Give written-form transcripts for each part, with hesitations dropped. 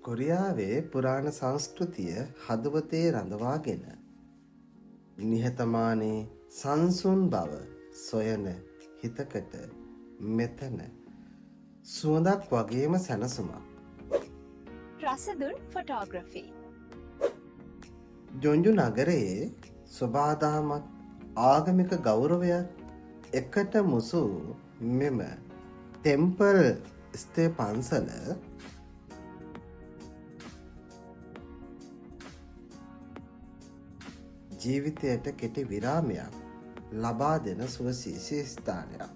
කොරියාවේ පුරාණ සංස්කෘතිය හදවතේ රඳවාගෙන නිහතමානී සංසුන් බව සොයන හිතකට මෙතන සුවඳක් වගේම සැනසුමක්. රසදුන් ෆොටෝග්‍රෆි ජොන්ජු නගරයේ සොබාදහමත් ආගමික ගෞරවයක් එකට මුසු මෙම ටෙම්පල් ස්තේ පන්සල ජීවිතයට කෙටි විරාමයක් ලබා දෙන සුවසීසී ස්ථානයක්.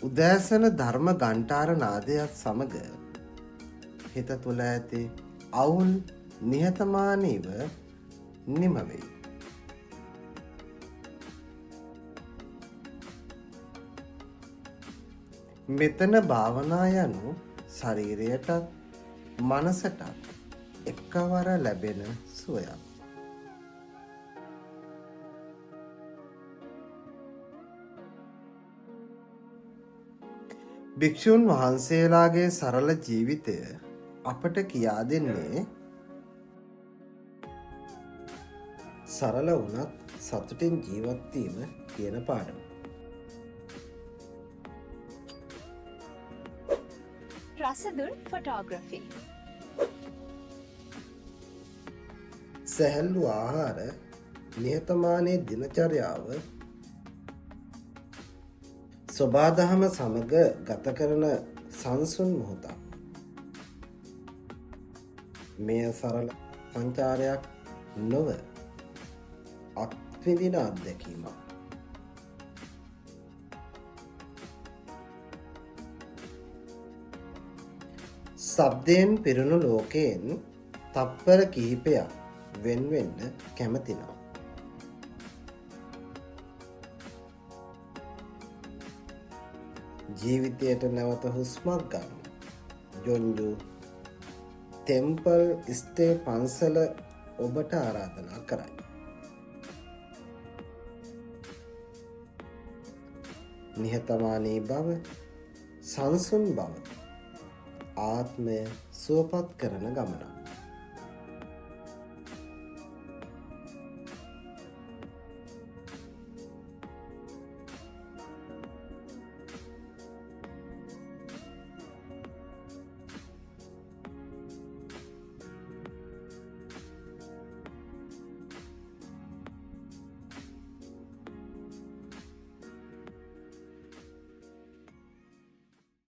උදෑසන ධර්ම ඝණ්ඨාර නාදයත් සමග හිත තුළ ඇති අවුල් නිහතමානීව නිම වෙයි. මෙතන භාවනා යනු ශරීරයටත් මනසටත් එකවර ලැබෙන සුවයක්. භික්ෂුන් වහන්සේලාගේ සරල ජීවිතය අපට කියා දෙන්නේ සරල වුණත් සතුටින් ජීවත් වීම කියන පාඩම. රසදුන් ෆොටෝග්‍රෆි සැහැල්ලු ආහාර නිහතමානී දිනචර්යාව සොබාදහම සමග ගත කරන සංසුන් මොහොතක්. මෙය සරල සංචාරයක් නොව අත්විඳින අත්දැකීමක්. ශබ්දයෙන් පිරුණු ලෝකයෙන් තත්පර කිහිපයක් වෙන්වෙන්න කැමතිනම් ජීවිතයට නැවත හුස්මක් ගන්න ජොන්ජු ටෙම්පල් ස්තේ පන්සල ඔබට ආරාධනා කරයි. නිහතමානී බව, සංසුන් බව, ආත්මය සුවපත් කරන ගමනක්.